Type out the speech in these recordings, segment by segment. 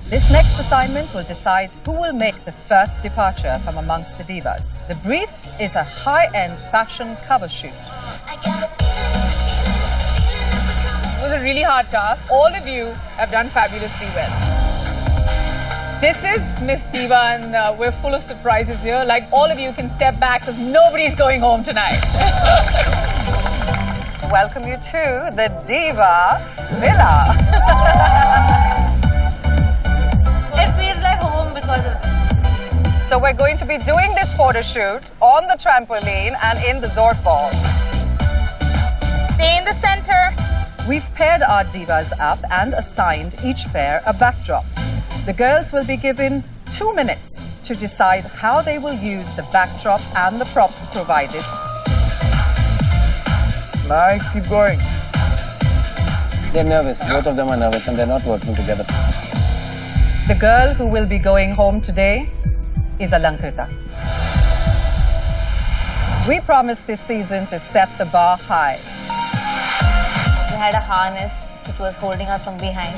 This next assignment will decide who will make the first departure from amongst the divas. The brief is a high-end fashion cover shoot. It was a really hard task. All of you have done fabulously well. This is Miss Diva and we're full of surprises here. Like, all of you can step back because nobody's going home tonight. Welcome you to the Diva Villa. It feels like home because of this. So we're going to be doing this photo shoot on the trampoline and in the Zork ball. Stay in the center. We've paired our divas up and assigned each pair a backdrop. The girls will be given 2 minutes to decide how they will use the backdrop and the props provided. Nice, keep going. They're nervous. Both of them are nervous and they're not working together. The girl who will be going home today is Alankrita. We promised this season to set the bar high. We had a harness which was holding us from behind.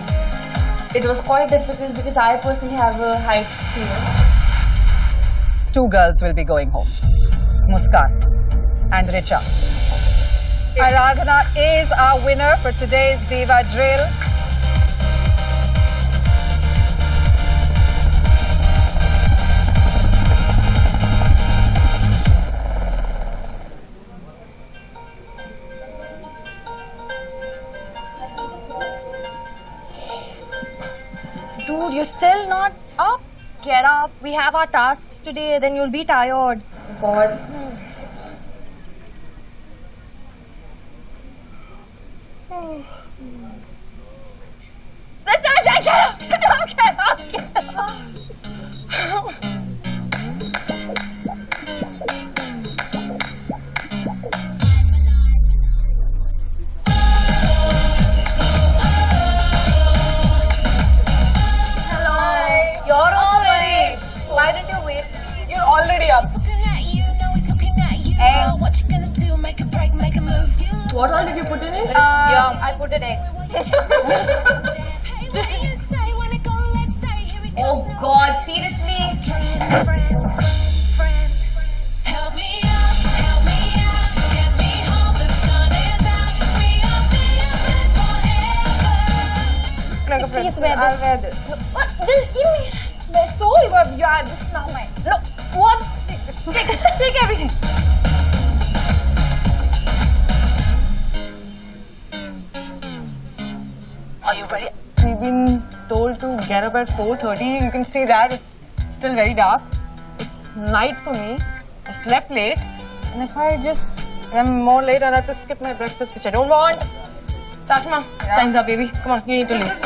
It was quite difficult because I personally have a height fear. 2 girls will be going home. Muskan and Richa. Aradhana is our winner for today's Diva Drill. Dude, you're still not up. Get up. We have our tasks today, then you'll be tired. God. Natasha, get up! Get up! Get up! Get up! You're all ready. Why didn't you wait? You're already up. Egg. What all did you put in it? Yum. I put an egg. Oh God, seriously? Please wear this. I'll wear this. What? This, give me. So, yeah, this is not mine. Look, what? Take everything. Are you ready? We've been told to get up at 4:30. You can see that it's still very dark. It's night for me. I slept late. And if I just am more late, I'll have to skip my breakfast, which I don't want. Sashma, time's up, baby. Come on, you need to leave.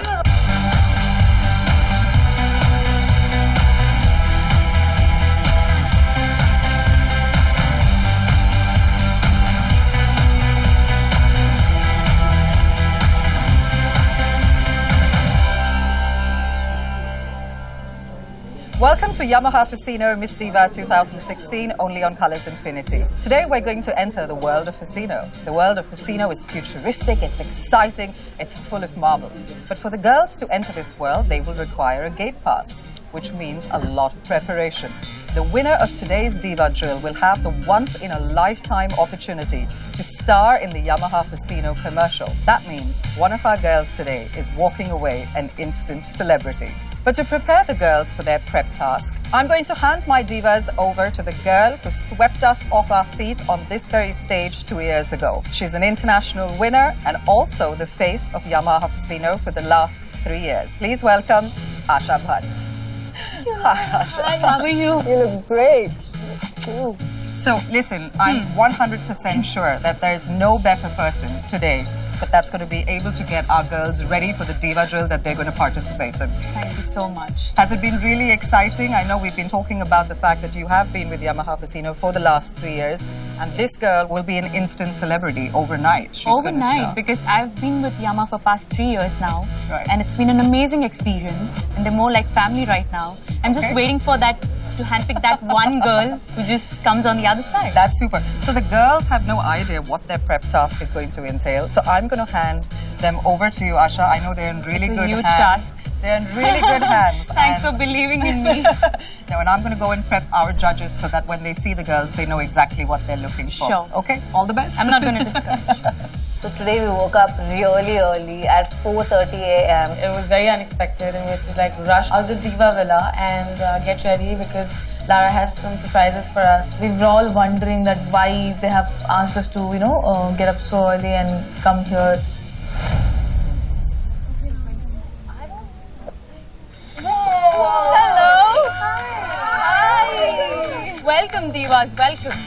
Welcome to Yamaha Facino Miss Diva 2016, only on Colors Infinity. Today we're going to enter the world of Facino. The world of Facino is futuristic, it's exciting, it's full of marvels. But for the girls to enter this world, they will require a gate pass, which means a lot of preparation. The winner of today's Diva Drill will have the once-in-a-lifetime opportunity to star in the Yamaha Facino commercial. That means one of our girls today is walking away an instant celebrity. But to prepare the girls for their prep task, I'm going to hand my divas over to the girl who swept us off our feet on this very stage 2 years ago. She's an international winner and also the face of Yamaha Facino for the last 3 years. Please welcome Asha Bhatt. Hi, Asha. Hi, how are you? You look great. So, listen, I'm 100% sure that there's no better person today that's going to be able to get our girls ready for the Diva Drill that they're going to participate in. Thank you so much. Has it been really exciting? I know we've been talking about the fact that you have been with Yamaha Facino for the last 3 years, and this girl will be an instant celebrity overnight. She's Overnight, because I've been with Yamaha for past 3 years now, Right. and it's been an amazing experience, and they're more like family right now. I'm just waiting for that to handpick that one girl who just comes on the other side. That's super. So the girls have no idea what their prep task is going to entail. So I'm going to hand them over to you, Asha. I know they're in really It's a good huge hands. task. They're in really good hands. Thanks for believing in me. Now, and I'm going to go and prep our judges so that when they see the girls, they know exactly what they're looking for. Sure. Okay? All the best. I'm not going to discuss. So today we woke up really early at 4:30 a.m. It was very unexpected and we had to like rush out the Diva Villa and get ready because Lara had some surprises for us. We were all wondering that why they have asked us to, get up so early and come here. Hello. Hi. Welcome, Divas. Welcome.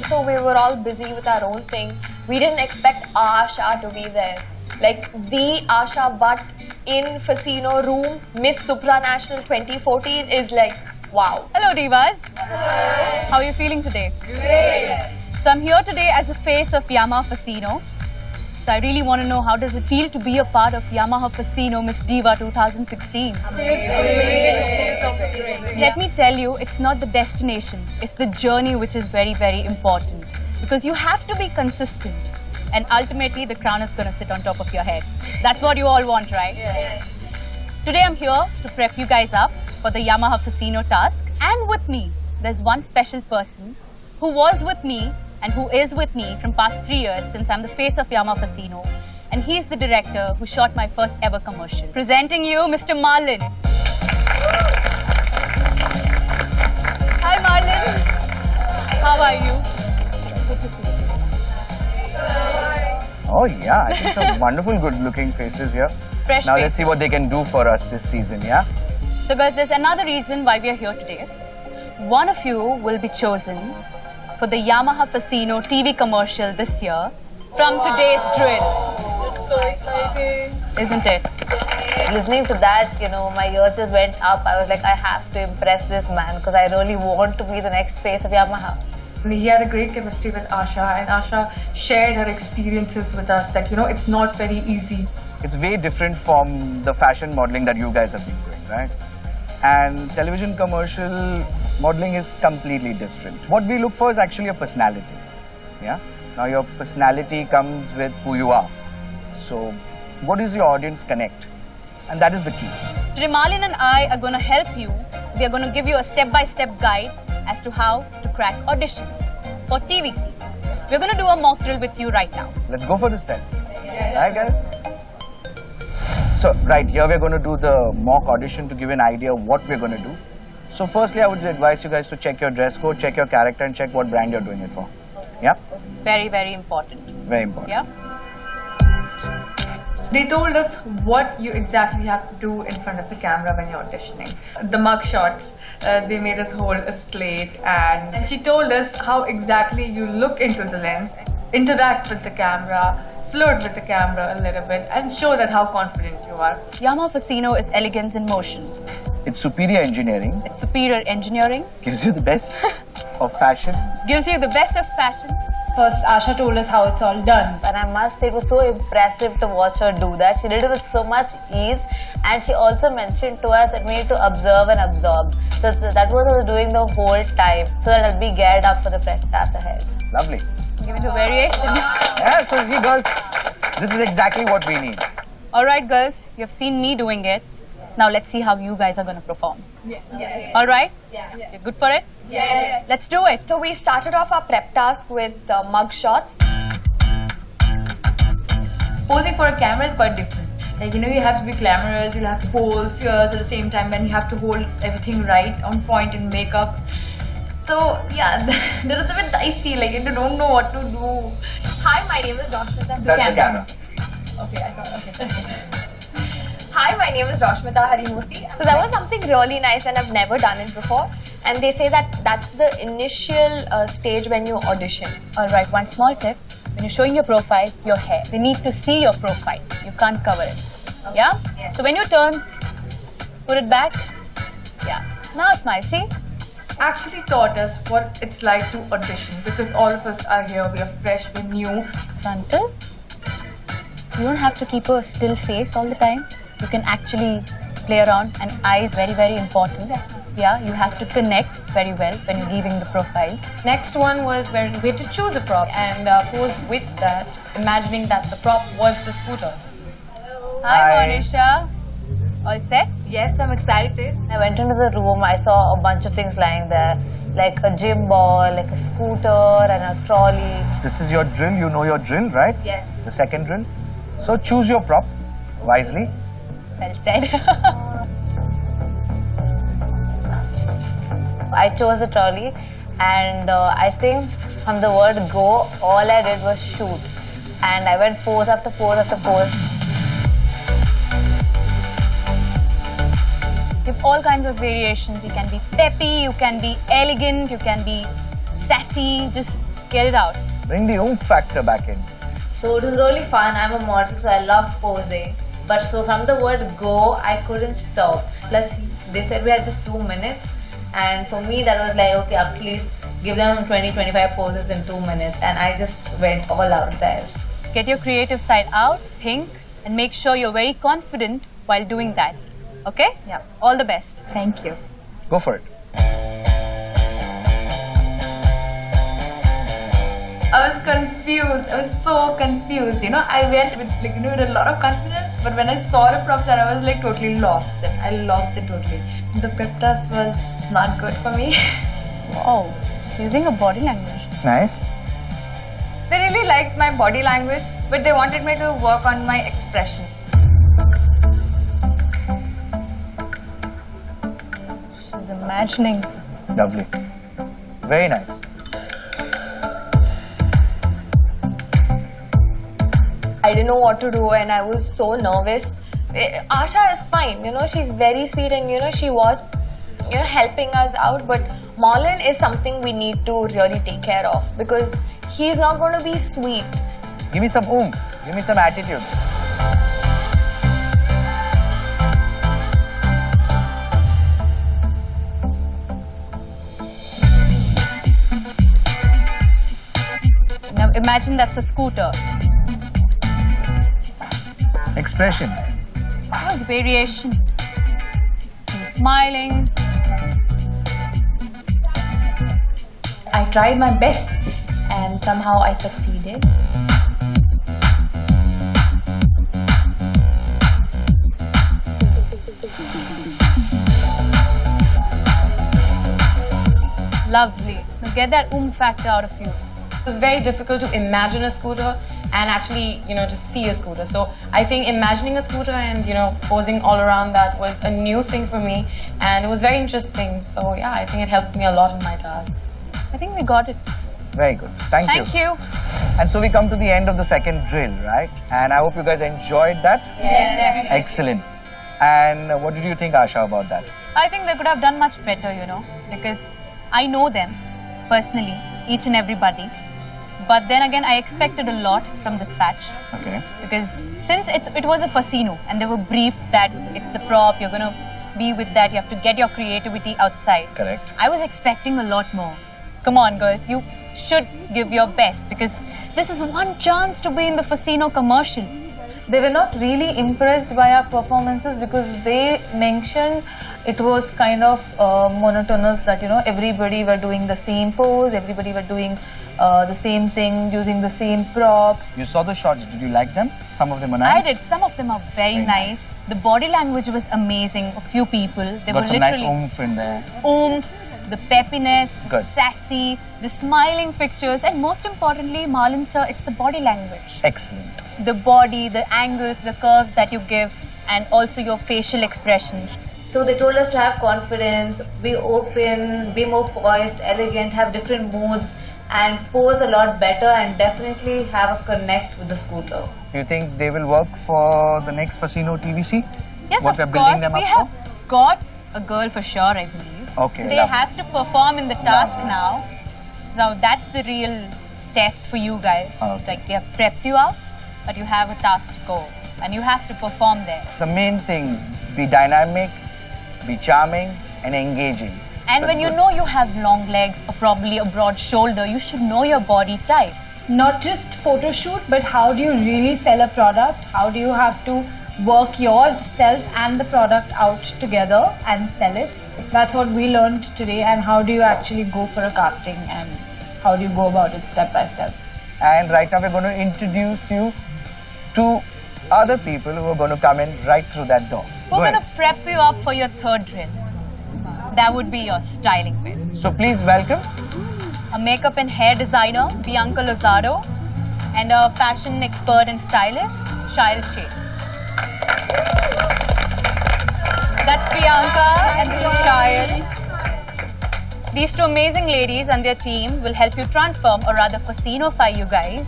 So we were all busy with our own thing. We didn't expect Asha to be there. Like the Asha Bhatt in Fascino room, Miss Supranational 2014 is like, wow. Hello, Divas. Hello. How are you feeling today? Great. So I'm here today as the face of Yamaha Facino. So I really want to know, how does it feel to be a part of Yamaha Facino Miss Diva 2016? Let me tell you, it's not the destination, it's the journey which is very, very important. Because you have to be consistent. And ultimately, the crown is going to sit on top of your head. That's what you all want, right? Yes. Today I'm here to prep you guys up for the Yamaha Facino task. And with me, there's one special person who was with me and who is with me from past 3 years since I'm the face of Yamaha Facino. And he's the director who shot my first ever commercial. Presenting you, Mr. Marlon. Hi, Marlon. How are you? Good to see you. Oh yeah, I think some wonderful good-looking faces here. Fresh Now faces. let's see what they can do for us this season, yeah? So guys, there's another reason why we are here today. One of you will be chosen for the Yamaha Facino TV commercial this year from today's drill. So exciting. Isn't it? Listening to that, my ears just went up. I was like, I have to impress this man because I really want to be the next face of Yamaha. He had a great chemistry with Asha and Asha shared her experiences with us that, it's not very easy. It's way different from the fashion modeling that you guys have been doing, right? And television commercial modeling is completely different. What we look for is actually a personality, yeah? Now your personality comes with who you are. So what does your audience connect? And that is the key. Today, Marlon and I are going to help you. We are going to give you a step-by-step guide as to how to crack auditions for TVCs. We're going to do a mock drill with you right now. Let's go for this then. Yes. Right, guys? So, right here we're going to do the mock audition to give you an idea of what we're going to do. So, firstly, I would advise you guys to check your dress code, check your character, and check what brand you're doing it for. Yeah? Very, very important. Very important. Yeah? They told us what you exactly have to do in front of the camera when you're auditioning. The mug shots, they made us hold a slate and she told us how exactly you look into the lens, interact with the camera, flirt with the camera a little bit and show that how confident you are. Yamaha Facino is elegance in motion. It's superior engineering. It's superior engineering. Gives you the best of fashion. Gives you the best of fashion. First, Asha told us how it's all done. And I must say, it was so impressive to watch her do that. She did it with so much ease. And she also mentioned to us that we need to observe and absorb. So that was what I was doing the whole time. So that I'll be geared up for the task ahead. Lovely. Give it a variation. Yeah, so you girls, this is exactly what we need. Alright girls, you have seen me doing it. Now let's see how you guys are going to perform. Yes. Alright? Yeah. You're good for it? Yes. Let's do it. So we started off our prep task with mug shots. Posing for a camera is quite different. Like, you have to be glamorous, you'll have to hold fierce at the same time, and you have to hold everything right, on point in makeup. So, yeah, that was a bit dicey, like, you don't know what to do. Hi, my name is Roshmita. That's the camera. Okay, I thought, okay. Hi, my name is Roshmita Harimurthy. So that was something really nice and I've never done it before. And they say that that's the initial stage when you audition. Alright, one small tip. When you're showing your profile, your hair. They need to see your profile. You can't cover it. Okay. Yeah? Yes. So when you turn, put it back. Yeah. Now smile, see? Actually taught us what it's like to audition because all of us are here, we are fresh, we're new. Frontal. You don't have to keep a still face all the time. You can actually play around, and eye is very, very important. Yeah, you have to connect very well when you're giving the profiles. Next one was where we had to choose a prop and pose with that, imagining that the prop was the scooter. Hi, Monisha. All set? Yes, I'm excited. I went into the room, I saw a bunch of things lying there, like a gym ball, like a scooter and a trolley. This is your drill, you know your drill, right? Yes. The second drill. So choose your prop wisely. Well said. I chose a trolley, and I think from the word go, all I did was shoot. And I went pose after pose after pose. You have all kinds of variations. You can be peppy, you can be elegant, you can be sassy. Just get it out. Bring the oomph factor back in. So it was really fun. I'm a model, so I love posing. But so from the word go, I couldn't stop. Plus, they said we had just 2 minutes. And for me, that was like, okay, at least give them 20-25 poses in 2 minutes. And I just went all out there. Get your creative side out, think, and make sure you're very confident while doing that. Okay? Yeah. All the best. Thank you. Go for it. I was confused. I was so confused. You know, I went with with a lot of confidence, but when I saw the props, I was like totally lost. I lost it totally. The pep test was not good for me. Wow. Using a body language. Nice. They really liked my body language, but they wanted me to work on my expression. She's imagining. Lovely. Very nice. I didn't know what to do and I was so nervous. Asha is fine, she's very sweet and she was, helping us out. But Marlon is something we need to really take care of because he's not going to be sweet. Give me some oomph. Give me some attitude. Now imagine that's a scooter. Expression. That was variation. He's smiling. I tried my best and somehow I succeeded. Lovely. Now get that factor out of you. It was very difficult to imagine a scooter and actually, just see a scooter. So I think imagining a scooter and, posing all around that was a new thing for me and it was very interesting. So yeah, I think it helped me a lot in my task. I think we got it. Very good. Thank you. Thank you. And so we come to the end of the second drill, right? And I hope you guys enjoyed that. Yes. Excellent. And what did you think, Asha, about that? I think they could have done much better, because I know them personally, each and everybody. But then again, I expected a lot from this batch. Okay. Because since it was a Fascino and they were briefed that it's the prop, you're going to be with that, you have to get your creativity outside. Correct. I was expecting a lot more. Come on, girls, you should give your best because this is one chance to be in the Fascino commercial. They were not really impressed by our performances because they mentioned it was kind of monotonous that, everybody were doing the same pose, everybody were doing the same thing, using the same props. You saw the shots. Did you like them? Some of them are nice. I did. Some of them are very nice. The body language was amazing. A few people. They were Got some literally nice oomph in there. oomph, the peppiness, the Good. sassy, the smiling pictures, and most importantly, Marlon sir, it's the body language. Excellent. The body, the angles, the curves that you give, and also your facial expressions. So they told us to have confidence, be open, be more poised, elegant, have different moods, and pose a lot better and definitely have a connect with the scooter. Do you think they will work for the next Facino TVC? Yes, What we're of building course. them We up have for? got a girl for sure, I believe. Okay, They lovely. have to perform in the task now. So that's the real test for you guys. Okay. Like they have prepped you out, but you have a task to go. And you have to perform there. The main things, be dynamic, be charming, and engaging. And when you know you have long legs or probably a broad shoulder, you should know your body type. Not just photo shoot, but how do you really sell a product? How do you have to work yourself and the product out together and sell it? That's what we learned today. And how do you actually go for a casting and how do you go about it step by step? And right now we're going to introduce you to are the people who are going to come in right through that door. We're Go going ahead. to prep you up for your third drill. That would be your styling bit. So please welcome. A makeup and hair designer, Bianca Lozado, and a fashion expert and stylist, Shail Sheikh. That's Bianca and this is Shail. These two amazing ladies and their team will help you transform, or rather Facino-fy you guys.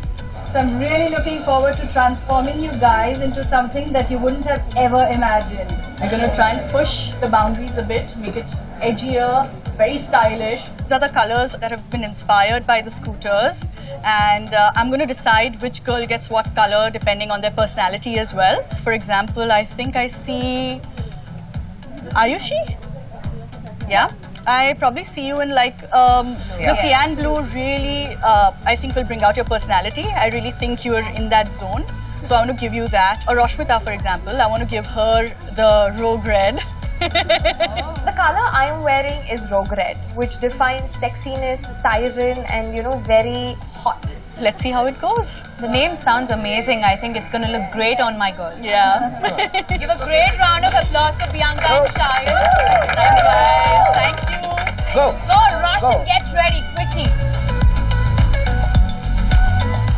So I'm really looking forward to transforming you guys into something that you wouldn't have ever imagined. We're going to try and push the boundaries a bit, make it edgier, very stylish. These are the colors that have been inspired by the scooters, and I'm going to decide which girl gets what color depending on their personality as well. For example, I think I see Ayushi. Yeah. I probably see you in like the cyan blue really, I think will bring out your personality. I really think you're in that zone. So I want to give you that. Or Roshmita, for example, I want to give her the rogue red. The color I'm wearing is rogue red, which defines sexiness, siren, and very hot. Let's see how it goes. The name sounds amazing. I think it's going to look great on my girls. Yeah. Give a great round of applause for Bianca and Shail. Thanks, guys. Thank you. Go. Go, rush and get ready quickly.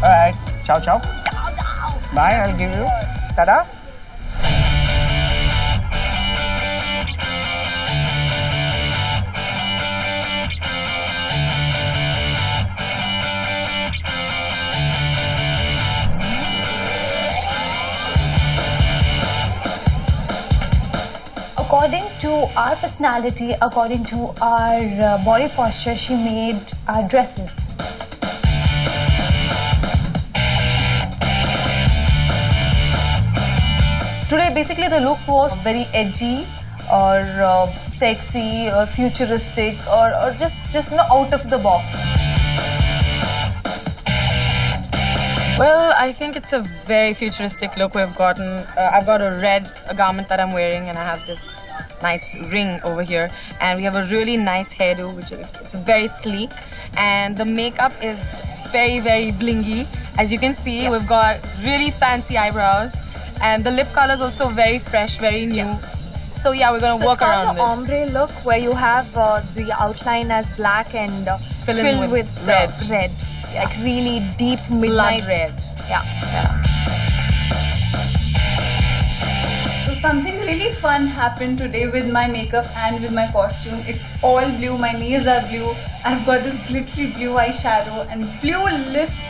All right. Ciao, ciao. Ciao, ciao. Bye. I'll give you. Ta-da. According to our personality, according to our body posture, she made our dresses. Today, basically, the look was very edgy or sexy or futuristic or just out of the box. Well, I think it's a very futuristic look we've gotten. I've got a red garment that I'm wearing, and I have this nice ring over here. And we have a really nice hairdo, which is very sleek. And the makeup is very, very blingy. As you can see, we've got really fancy eyebrows. And the lip color is also very fresh, very new. So yeah, we're going to work around this. It's called the ombre look, where you have the outline as black and filled with red. red. Like really deep midnight Blood red. Yeah. So something really fun happened today with my makeup and with my costume. It's all blue, my nails are blue, I've got this glittery blue eyeshadow and blue lips.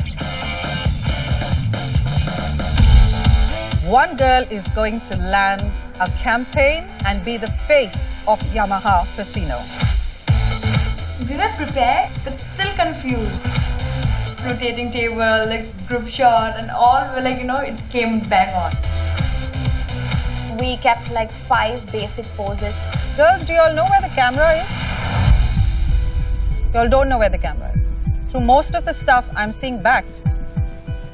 One girl is going to land a campaign and be the face of Yamaha Fascino. We were prepared but still confused. Rotating table, like group shot and all were like, it came bang on. We kept like 5 basic poses. Girls, do you all know where the camera is? You all don't know where the camera is. Through most of the stuff, I'm seeing backs.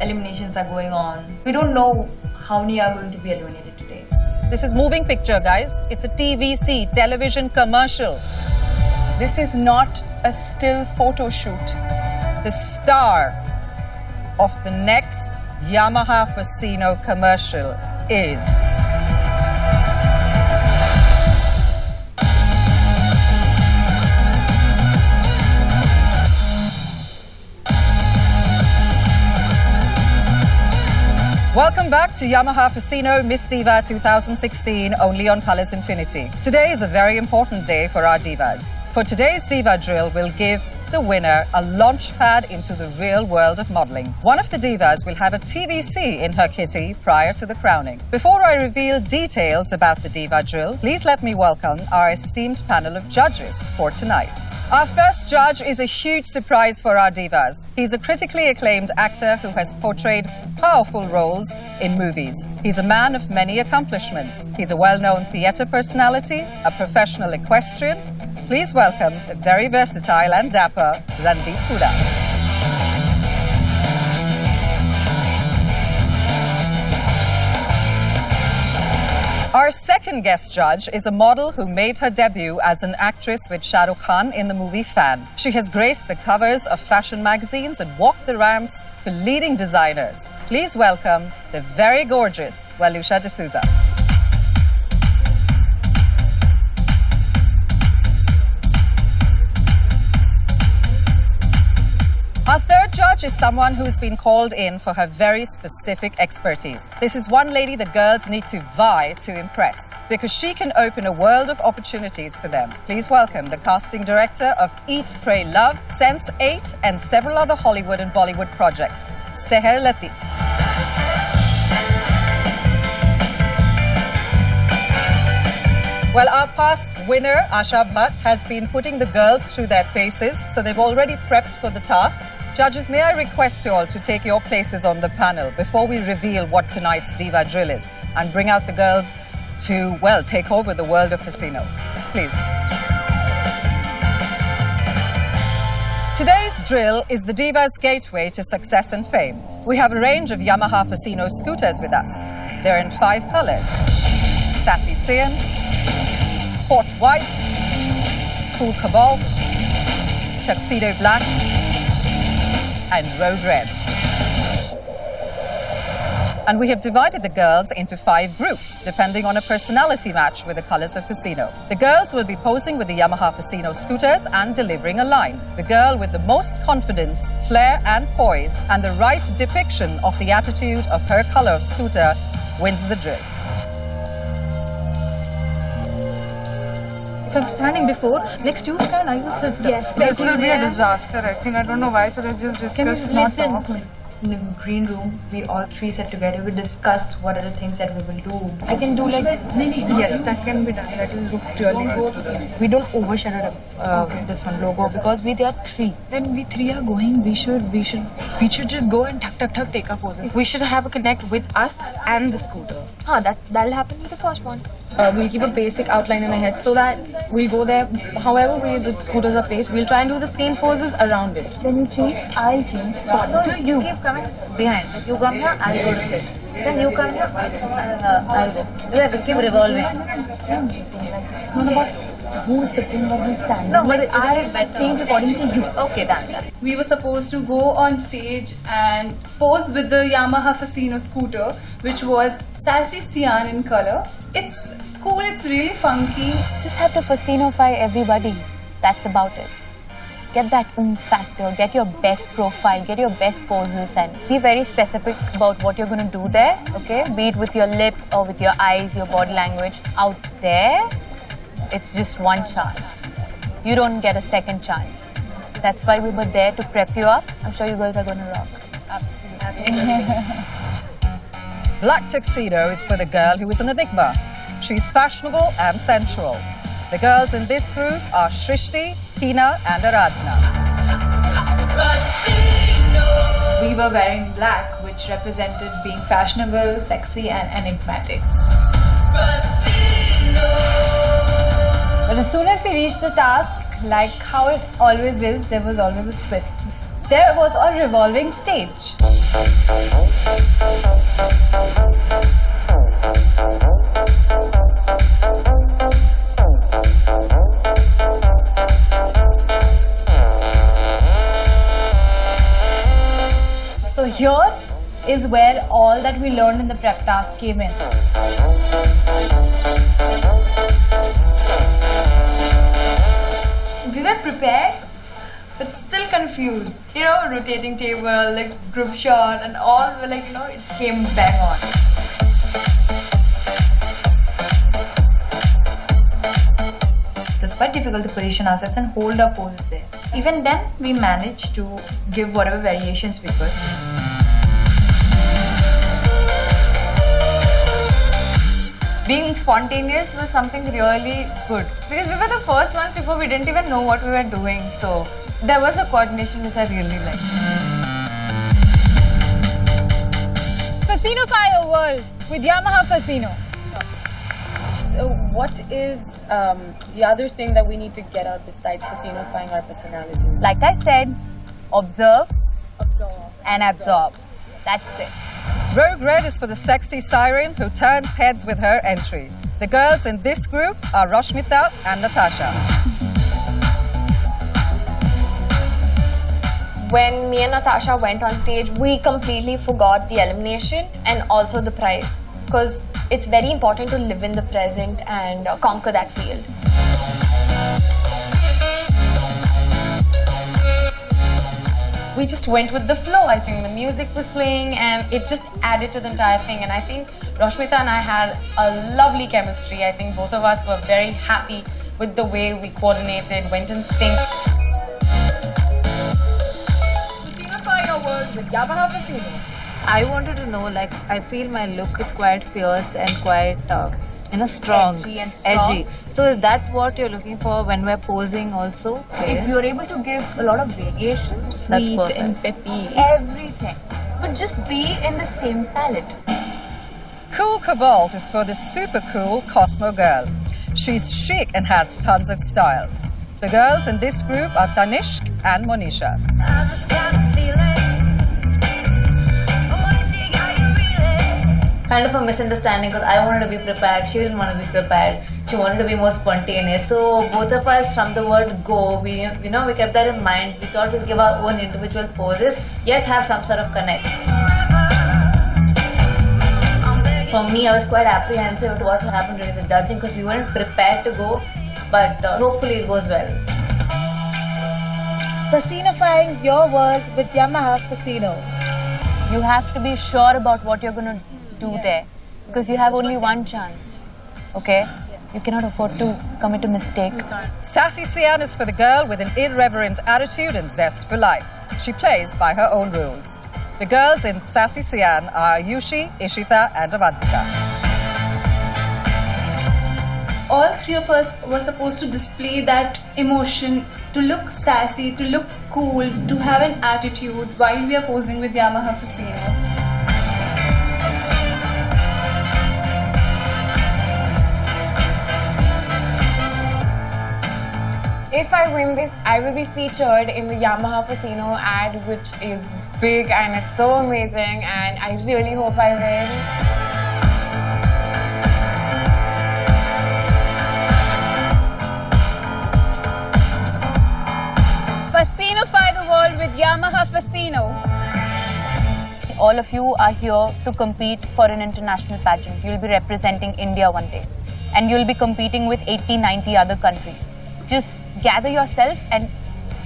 Eliminations are going on. We don't know how many are going to be eliminated today. This is moving picture, guys. It's a TVC, television commercial. This is not a still photo shoot. The star of the next Yamaha Facino commercial is... Welcome back to Yamaha Facino Miss Diva 2016, only on Colors Infinity. Today is a very important day for our divas. For today's Diva drill, we'll give the winner a launch pad into the real world of modeling. One of the divas will have a TVC in her kitty prior to the crowning. Before I reveal details about the Diva drill, please let me welcome our esteemed panel of judges for tonight. Our first judge is a huge surprise for our divas. He's a critically acclaimed actor who has portrayed powerful roles in movies. He's a man of many accomplishments. He's a well-known theatre personality, a professional equestrian. Please welcome the very versatile and dapper Randeep Hooda. Our second guest judge is a model who made her debut as an actress with Shah Rukh Khan in the movie Fan. She has graced the covers of fashion magazines and walked the ramps for leading designers. Please welcome the very gorgeous Walusha D'Souza. Our third judge is someone who's been called in for her very specific expertise. This is one lady the girls need to vie to impress because she can open a world of opportunities for them. Please welcome the casting director of Eat, Pray, Love, Sense8 and several other Hollywood and Bollywood projects, Seher Latif. Well, our past winner, Asha Bhatt, has been putting the girls through their paces, so they've already prepped for the task. Judges, may I request you all to take your places on the panel before we reveal what tonight's Diva drill is and bring out the girls to, well, take over the world of Fascino. Please. Today's drill is the Diva's gateway to success and fame. We have a range of Yamaha Facino scooters with us. They're in 5 colors: Sassy Cyan, Port White, Cool Cobalt, Tuxedo Black, and Road Red. And we have divided the girls into 5 groups, depending on a personality match with the colors of Fascino. The girls will be posing with the Yamaha Facino scooters and delivering a line. The girl with the most confidence, flair and poise, and the right depiction of the attitude of her color of scooter wins the drill. If I'm standing before, next you stand, I will sit. Yes. This will be a disaster, I think. I don't know why, so let's just discuss. Listen. In the green room, we all 3 sat together. We discussed what are the things that we will do. I can do like Yes, that can be done. That will look really good. We don't overshadow this one logo because we are 3. when we 3 are going, we should just go and tuck take our poses. We should have a connect with us and the scooter. That'll happen with the first one. We'll keep a basic outline in our head so that we'll go there, however the scooters are placed, we'll try and do the same poses around it. Then you change, I'll change. What do you? Keep coming behind. You come here, I'll go to sit. Then you come here, I'll go. We keep revolving. It's not about who is sitting or who is standing. No, but I change according to you. Okay, done. We were supposed to go on stage and pose with the Yamaha Fascino scooter, which was Sassy Cyan in color. It's cool, it's really funky. Just have to Fascino-fy everybody. That's about it. Get that factor, get your best profile, get your best poses and be very specific about what you're going to do there, okay? Be it with your lips or with your eyes, your body language. Out there, it's just one chance. You don't get a second chance. That's why we were there to prep you up. I'm sure you girls are going to rock. Absolutely. Black tuxedo is for the girl who is an enigma. She's fashionable and sensual. The girls in this group are Shrishti, Hina and Aradhana. We were wearing black, which represented being fashionable, sexy and enigmatic. But as soon as we reached the task, like how it always is, there was always a twist. There was a revolving stage. So here is where all that we learned in the prep task came in. We were prepared, but still confused. You know, rotating table, like group shot and all were like, you know, it came bang on. It was quite difficult to position ourselves and hold our poses there. Even then, we managed to give whatever variations we could. Being spontaneous was something really good because we were the first ones before we didn't even know what we were doing. So there was a coordination which I really liked. Fascino-fy a world with Yamaha Fascino. So what is the other thing that we need to get out besides Fascino-fying our personality? Like I said, observe and absorb. That's it. Road Red is for the sexy siren who turns heads with her entry. The girls in this group are Rashmita and Natasha. when me and Natasha went on stage, we completely forgot the elimination and also the prize. Because it's very important to live in the present and conquer that field. We just went with the flow. I think the music was playing and it just added to the entire thing. And I think Roshmita and I had a lovely chemistry. I think both of us were very happy with the way we coordinated, went in sync. Simplify your world with Yamaha Facino. I wanted to know, like, I feel my look is quite fierce and quite, strong. Edgy and strong. Edgy. So is that what you're looking for when we're posing also? If you're able to give a lot of variation, That's sweet perfect. and peppy, everything, but just be in the same palette. Cool Cobalt is for the super cool Cosmo girl. She's chic and has tons of style. The girls in this group are Tanishq and Monisha. Kind of a misunderstanding because I wanted to be prepared, she didn't want to be prepared. She wanted to be more spontaneous. So both of us, from the word go, we kept that in mind. We thought we'd give our own individual poses, yet have some sort of connect. For me, I was quite apprehensive at what will happen during the judging because we weren't prepared to go, but hopefully it goes well. Fascinifying your world with Yamaha Facino. You have to be sure about what you're going to do there, because you have only one chance, okay? You cannot afford to commit a mistake. Sassy Sian is for the girl with an irreverent attitude and zest for life. She plays by her own rules. The girls in Sassy Sian are Yushi, Ishita and Avantika. All three of us were supposed to display that emotion, to look sassy, to look cool, to have an attitude while we are posing with Yamaha Facino. If I win this, I will be featured in the Yamaha Facino ad, which is big and it's so amazing, and I really hope I win. Fascinify the world with Yamaha Facino. All of you are here to compete for an international pageant. You'll be representing India one day. And you'll be competing with 80, 90 other countries. Just gather yourself and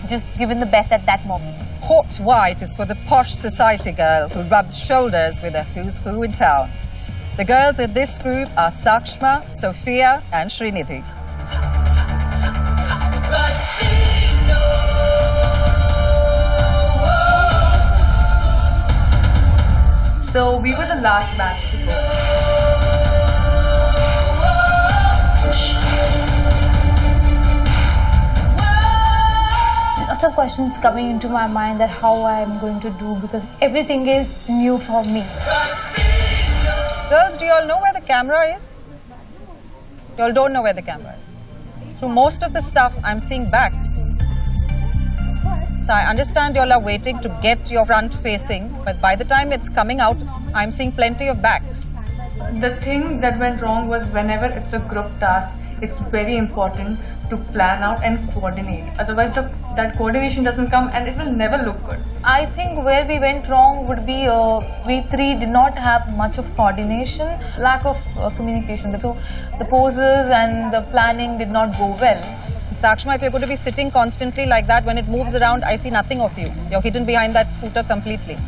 just give in the best at that moment. Hot White is for the posh society girl who rubs shoulders with a who's who in town. The girls in this group are Sakshma, Sophia and Srinidhi. So we were the last batch to go. Lots of questions coming into my mind that how I'm going to do because everything is new for me. Girls, do you all know where the camera is? You all don't know where the camera is. Through most of the stuff, I'm seeing backs. So I understand you all are waiting to get your front facing, but by the time it's coming out, I'm seeing plenty of backs. The thing that went wrong was whenever it's a group task, it's very important to plan out and coordinate. Otherwise, that coordination doesn't come and it will never look good. I think where we went wrong would be we three did not have much of coordination, lack of communication. So the poses and the planning did not go well. Sakshma, if you're going to be sitting constantly like that, when it moves around, I see nothing of you. You're hidden behind that scooter completely.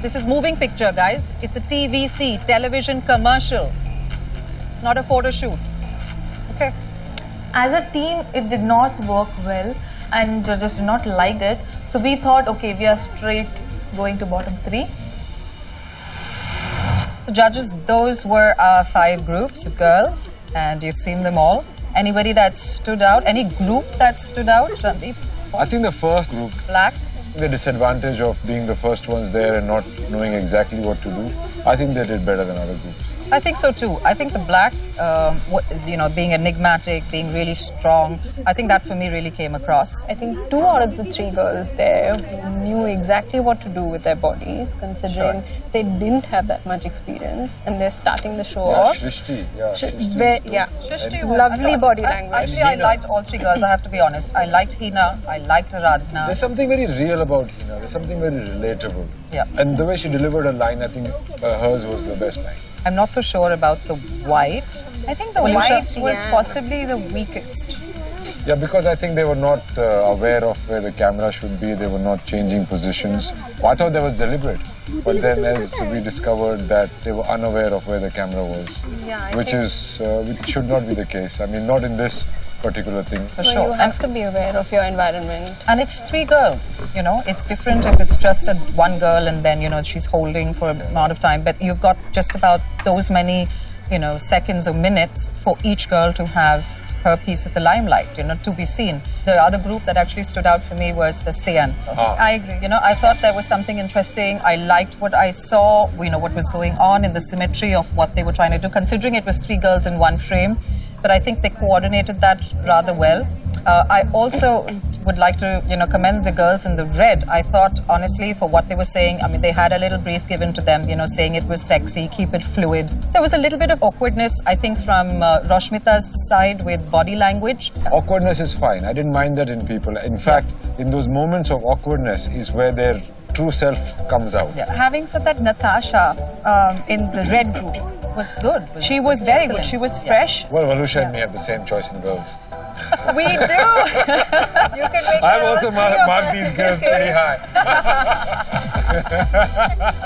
This is moving picture, guys. It's a TVC, television commercial. It's not a photo shoot. Okay. As a team, it did not work well and judges did not like it. So we thought, okay, we are straight going to bottom three. So judges, those were our 5 groups of girls and you've seen them all. Anybody that stood out? Any group that stood out? Randeep? I think the first group, Black. the disadvantage of being the first ones there and not knowing exactly what to do, I think they did better than other groups. I think so too. I think the black, being enigmatic, being really strong, I think that for me really came across. I think 2 out of the 3 girls there knew exactly what to do with their bodies, considering they didn't have that much experience and they're starting the show off. Shrishti, Shrishti was lovely body language. Actually, I liked all 3 girls, I have to be honest. I liked Hina, I liked Aradhana. There's something very real about Hina. There's something very relatable. Yeah. And the way she delivered her line, I think hers was the best line. I'm not so sure about the white. I think the Alisha? white was possibly the weakest. Yeah, because I think they were not aware of where the camera should be. They were not changing positions. Well, I thought that was deliberate. But then as we discovered that they were unaware of where the camera was, which should not be the case. I mean, not in this particular thing. For sure. You have to be aware of your environment. And it's 3 girls, it's different if it's just one girl and then, she's holding for an amount of time. But you've got just about those many, seconds or minutes for each girl to have her piece of the limelight, to be seen. The other group that actually stood out for me was the Sean. I agree. I thought there was something interesting. I liked what I saw, what was going on in the symmetry of what they were trying to do, considering it was 3 girls in one frame. But I think they coordinated that rather well. I also would like to, commend the girls in the red. I thought, honestly, for what they were saying, I mean, they had a little brief given to them, saying it was sexy, keep it fluid. There was a little bit of awkwardness, I think, from Roshmita's side with body language. Awkwardness is fine. I didn't mind that in people. In fact, in those moments of awkwardness is where their true self comes out. Yeah. Having said that, Natasha in the red group was good. She was very good. She was fresh. Well, Valusha and me have the same choice in girls. We do. You can make I've also marked these girls pretty high.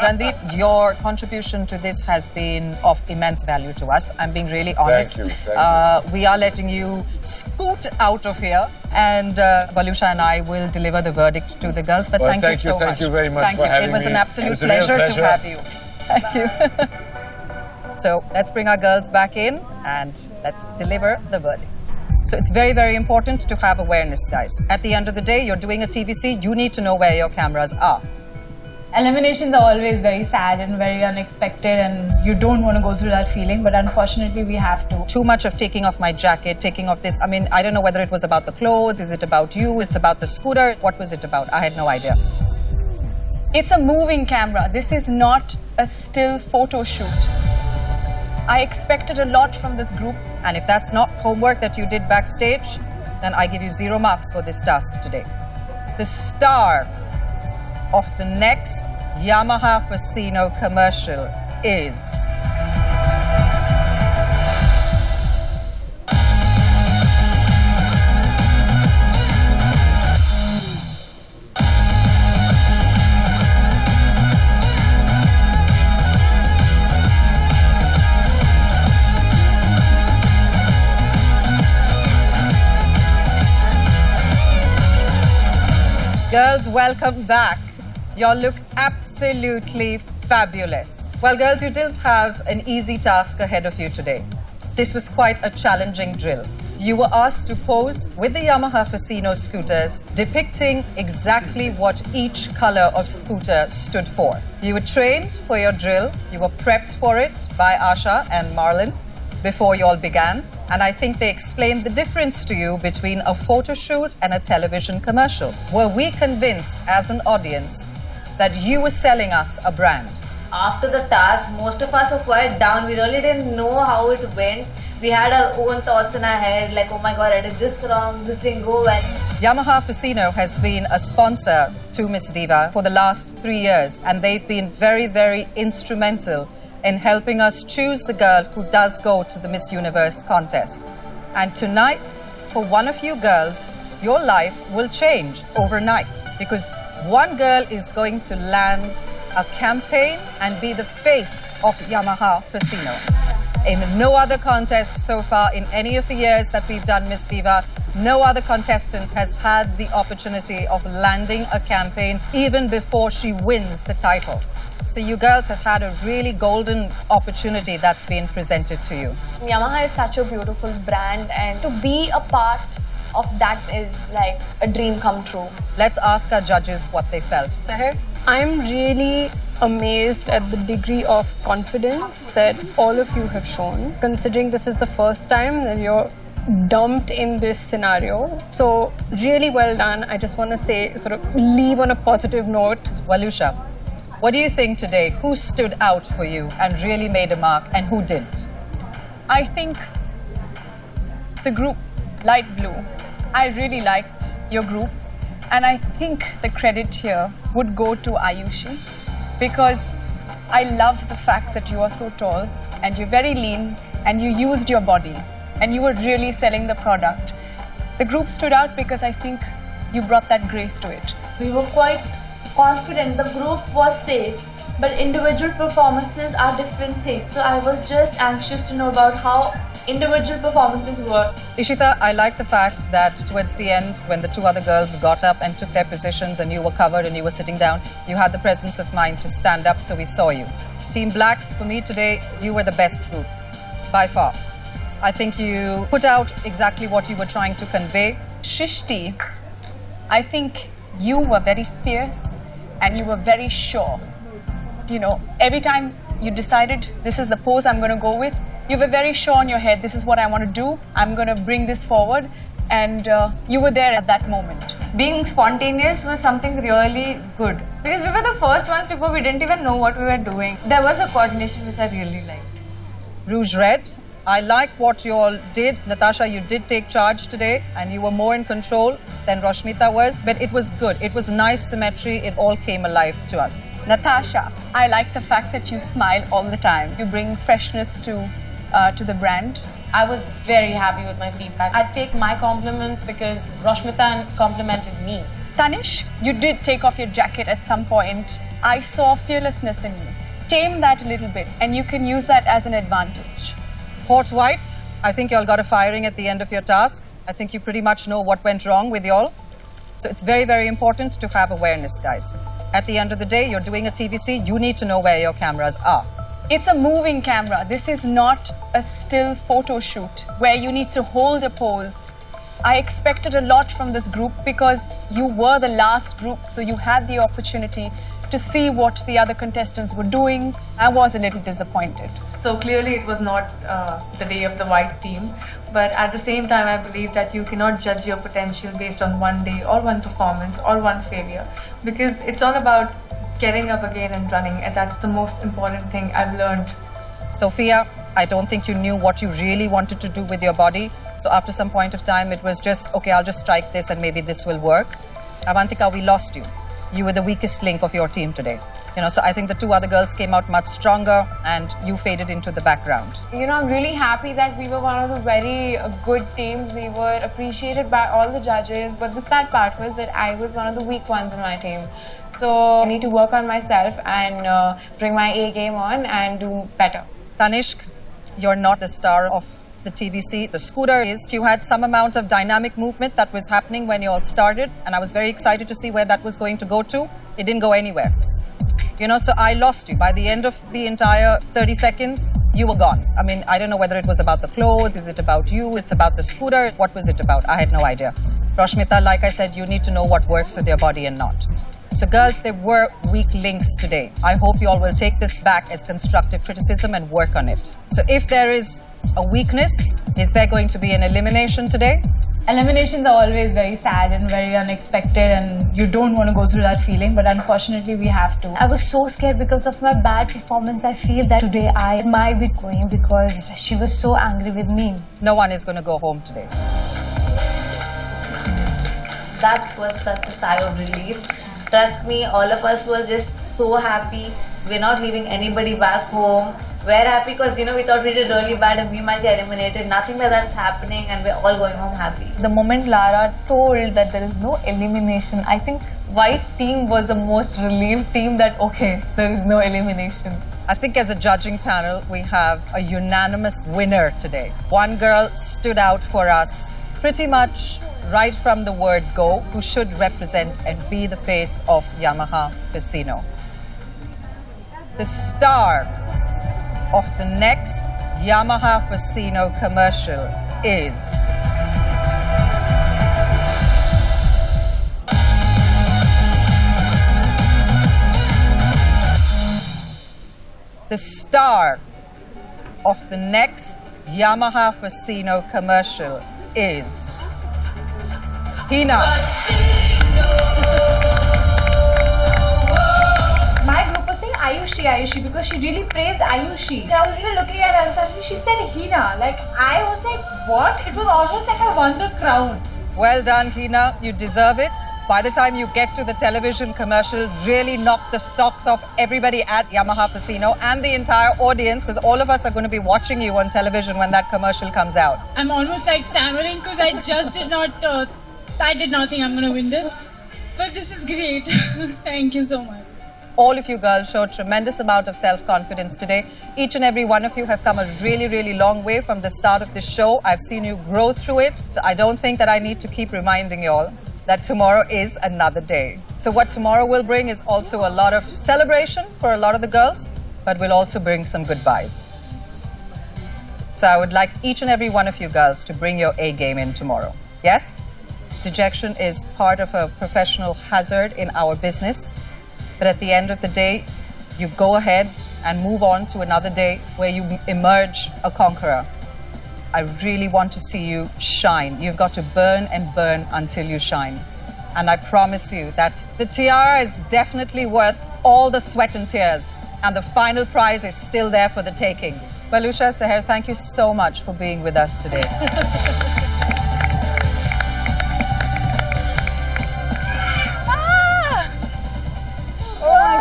Randeep, your contribution to this has been of immense value to us. I'm being really honest. Thank you. We are letting you scoot out of here, and Valusha and I will deliver the verdict to the girls. But thank you so much. Thank you very much for having me. It was an absolute It was a real pleasure to pleasure. have you. Thank you. So let's bring our girls back in and let's deliver the verdict. So it's very, very important to have awareness, guys. At the end of the day, you're doing a TVC, you need to know where your cameras are. Eliminations are always very sad and very unexpected, and you don't want to go through that feeling, but unfortunately we have to. Too much of taking off my jacket, taking off this. I mean, I don't know whether it was about the clothes, is it about you, it's about the scooter, what was it about? I had no idea. It's a moving camera. This is not a still photo shoot. I expected a lot from this group. And if that's not homework that you did backstage, then I give you 0 marks for this task today. The star of the next Yamaha Fascino commercial is... Girls, welcome back. Y'all look absolutely fabulous. Well, girls, you didn't have an easy task ahead of you today. This was quite a challenging drill. You were asked to pose with the Yamaha Facino scooters, depicting exactly what each color of scooter stood for. You were trained for your drill. You were prepped for it by Asha and Marlon before you all began. And I think they explained the difference to you between a photo shoot and a television commercial. Were we convinced as an audience that you were selling us a brand? After the task, most of us were quite down. We really didn't know how it went. We had our own thoughts in our head, like, oh my god, I did this wrong, this didn't go well. Yamaha Facino has been a sponsor to Miss Diva for the last 3 years, and they've been very, very instrumental in helping us choose the girl who does go to the Miss Universe contest. And tonight, for one of you girls, your life will change overnight, because one girl is going to land a campaign and be the face of Yamaha Facino. In no other contest so far, in any of the years that we've done Miss Diva, no other contestant has had the opportunity of landing a campaign even before she wins the title. So you girls have had a really golden opportunity that's been presented to you. Yamaha is such a beautiful brand, and to be a part of that is like a dream come true. Let's ask our judges what they felt. Seher? I'm really amazed at the degree of confidence that all of you have shown, considering this is the first time that you're dumped in this scenario. So really well done. I just want to say, sort of leave on a positive note. Walusha, what do you think today? Who stood out for you and really made a mark, and who didn't? I think the group Light Blue, I really liked your group, and I think the credit here would go to Ayushi, because I love the fact that you are so tall and you're very lean and you used your body and you were really selling the product. The group stood out because I think you brought that grace to it. We were quite confident, the group was safe, but individual performances are different things. So I was just anxious to know about how individual performances were. Ishita, I like the fact that towards the end, when the two other girls got up and took their positions and you were covered and you were sitting down, you had the presence of mind to stand up, so we saw you. Team Black, for me today, you were the best group, by far. I think you put out exactly what you were trying to convey. Shrishti, I think you were very fierce and you were very sure. You know, every time you decided this is the pose I'm going to go with, you were very sure in your head, this is what I want to do, I'm going to bring this forward, and you were there at that moment. Being spontaneous was something really good. Because we were the first ones to go, we didn't even know what we were doing. There was a coordination which I really liked. Rouge Red, I like what you all did. Natasha, you did take charge today and you were more in control than Roshmita was, but it was good. It was nice symmetry. It all came alive to us. Natasha, I like the fact that you smile all the time. You bring freshness to the brand. I was very happy with my feedback. I'd take my compliments because Roshmita complimented me. Tanish, you did take off your jacket at some point. I saw fearlessness in you. Tame that a little bit and you can use that as an advantage. Port White, I think y'all got a firing at the end of your task. I think you pretty much know what went wrong with y'all. So it's very, very important to have awareness, guys. At the end of the day, you're doing a TVC, you need to know where your cameras are. It's a moving camera. This is not a still photo shoot where you need to hold a pose. I expected a lot from this group because you were the last group, so you had the opportunity to see what the other contestants were doing. I was a little disappointed. So clearly it was not the day of the white team, but at the same time I believe that you cannot judge your potential based on one day or one performance or one failure, because it's all about getting up again and running, and that's the most important thing I've learned. Sophia, I don't think you knew what you really wanted to do with your body, so after some point of time it was just, okay, I'll just strike this and maybe this will work. Avantika, we lost you. You were the weakest link of your team today. You know, so I think the two other girls came out much stronger and you faded into the background. You know, I'm really happy that we were one of the very good teams. We were appreciated by all the judges, but the sad part was that I was one of the weak ones in my team. So I need to work on myself and bring my A game on and do better. Tanishq, you're not the star of the TVC. The scooter is. You had some amount of dynamic movement that was happening when you all started, and I was very excited to see where that was going to go to. It didn't go anywhere. You know, so I lost you. By the end of the entire 30 seconds, you were gone. I mean, I don't know whether it was about the clothes, is it about you, it's about the scooter, what was it about? I had no idea. Roshmita, like I said, you need to know what works with your body and not. So girls, there were weak links today. I hope you all will take this back as constructive criticism and work on it. So if there is a weakness, is there going to be an elimination today? Eliminations are always very sad and very unexpected, and you don't want to go through that feeling, but unfortunately we have to. I was so scared because of my bad performance. I feel that today I might be going because she was so angry with me. No one is going to go home today. That was such a sigh of relief. Trust me, all of us were just so happy. We're not leaving anybody back home. We're happy because, you know, we thought we did really bad and we might get eliminated. Nothing like that's happening and we're all going home happy. The moment Lara told that there is no elimination, I think white team was the most relieved team that, okay, there is no elimination. I think as a judging panel, we have a unanimous winner today. One girl stood out for us pretty much right from the word go, who should represent and be the face of Yamaha Facino. The star of the next Yamaha Facino commercial is... The star of the next Yamaha Facino commercial is Hina. My group was saying Ayushi because she really praised Ayushi. I was even looking at her and suddenly she said Hina. Like, I was like, what? It was almost like I won the crown. Well done, Hina. You deserve it. By the time you get to the television commercial, really knock the socks off everybody at Yamaha Facino and the entire audience, because all of us are going to be watching you on television when that commercial comes out. I'm almost like stammering because I just did not think I'm going to win this. But this is great. Thank you so much. All of you girls showed tremendous amount of self-confidence today. Each and every one of you have come a really, really long way from the start of this show. I've seen you grow through it. So I don't think that I need to keep reminding you all that tomorrow is another day. So what tomorrow will bring is also a lot of celebration for a lot of the girls, but will also bring some goodbyes. So I would like each and every one of you girls to bring your A game in tomorrow. Yes? Dejection is part of a professional hazard in our business. But at the end of the day, you go ahead and move on to another day where you emerge a conqueror. I really want to see you shine. You've got to burn and burn until you shine. And I promise you that the tiara is definitely worth all the sweat and tears. And the final prize is still there for the taking. Balusha, Seher, thank you so much for being with us today.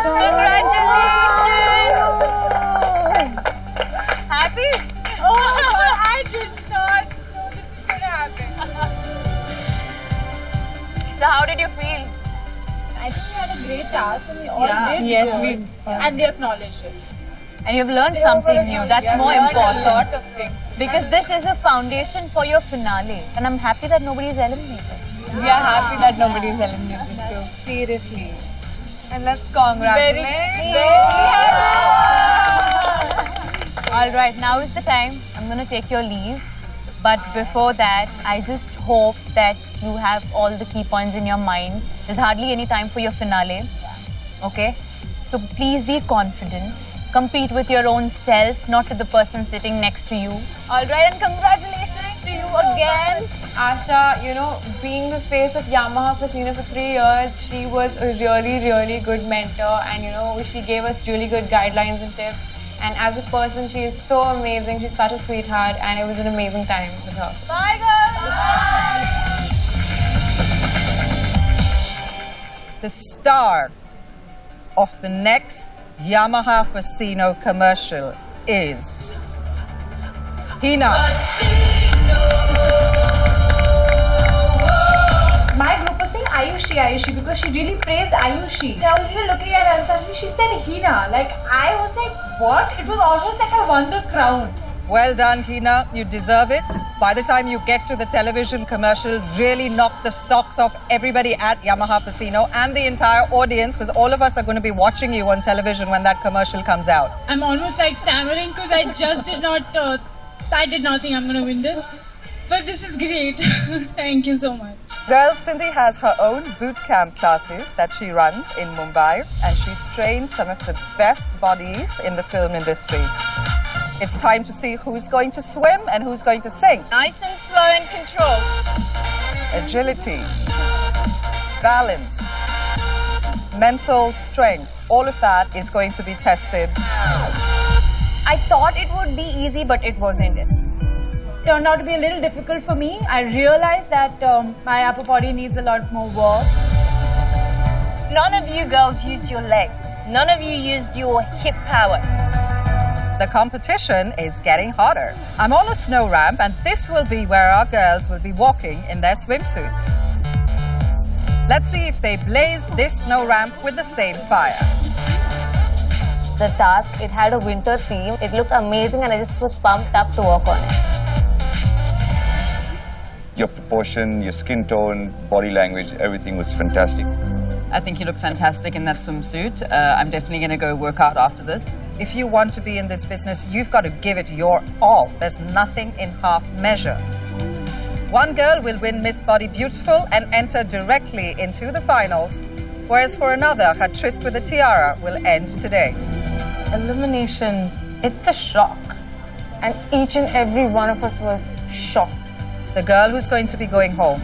Congratulations! Happy? Oh my God, I did not know this was going to happen. So how did you feel? I think we had a great task and we all did Yes, good. we did. And they acknowledged it. And you've learned something new. That's more important. A lot of things. Because this is a foundation for your finale. And I'm happy that nobody's eliminated. We are happy that nobody is eliminated too. Seriously. And let's congratulate. All right, now is the time. I'm going to take your leave. But before that, I just hope that you have all the key points in your mind. There's hardly any time for your finale. Okay? So please be confident. Compete with your own self, not to the person sitting next to you. All right, and congratulations to you again. Asha, you know, being the face of Yamaha Facino for 3 years, she was a really, really good mentor, and you know, she gave us really good guidelines and tips. And as a person, she is so amazing. She's such a sweetheart, and it was an amazing time with her. Bye, girls. The star of the next Yamaha Facino commercial is Hina. My group was saying Ayushi because she really praised Ayushi. I was even looking at her and suddenly she said Hina. Like, I was like, what? It was almost like I won the crown. Well done, Hina. You deserve it. By the time you get to the television commercial, really knock the socks off everybody at Yamaha Facino and the entire audience, because all of us are going to be watching you on television when that commercial comes out. I'm almost like stammering because I just did not think I'm going to win this. But this is great. Thank you so much. Girls, Cindy has her own boot camp classes that she runs in Mumbai, and she's trained some of the best bodies in the film industry. It's time to see who's going to swim and who's going to sing. Nice and slow and controlled. Agility, balance, mental strength, all of that is going to be tested. I thought it would be easy, but it wasn't. Turned out to be a little difficult for me. I realized that my upper body needs a lot more work. None of you girls used your legs. None of you used your hip power. The competition is getting hotter. I'm on a snow ramp, and this will be where our girls will be walking in their swimsuits. Let's see if they blaze this snow ramp with the same fire. The task, it had a winter theme. It looked amazing and I just was pumped up to work on it. Your proportion, your skin tone, body language, everything was fantastic. I think you look fantastic in that swimsuit. I'm definitely going to go work out after this. If you want to be in this business, you've got to give it your all. There's nothing in half measure. One girl will win Miss Body Beautiful and enter directly into the finals, whereas for another, her tryst with the tiara will end today. Eliminations, it's a shock. And each and every one of us was shocked. The girl who's going to be going home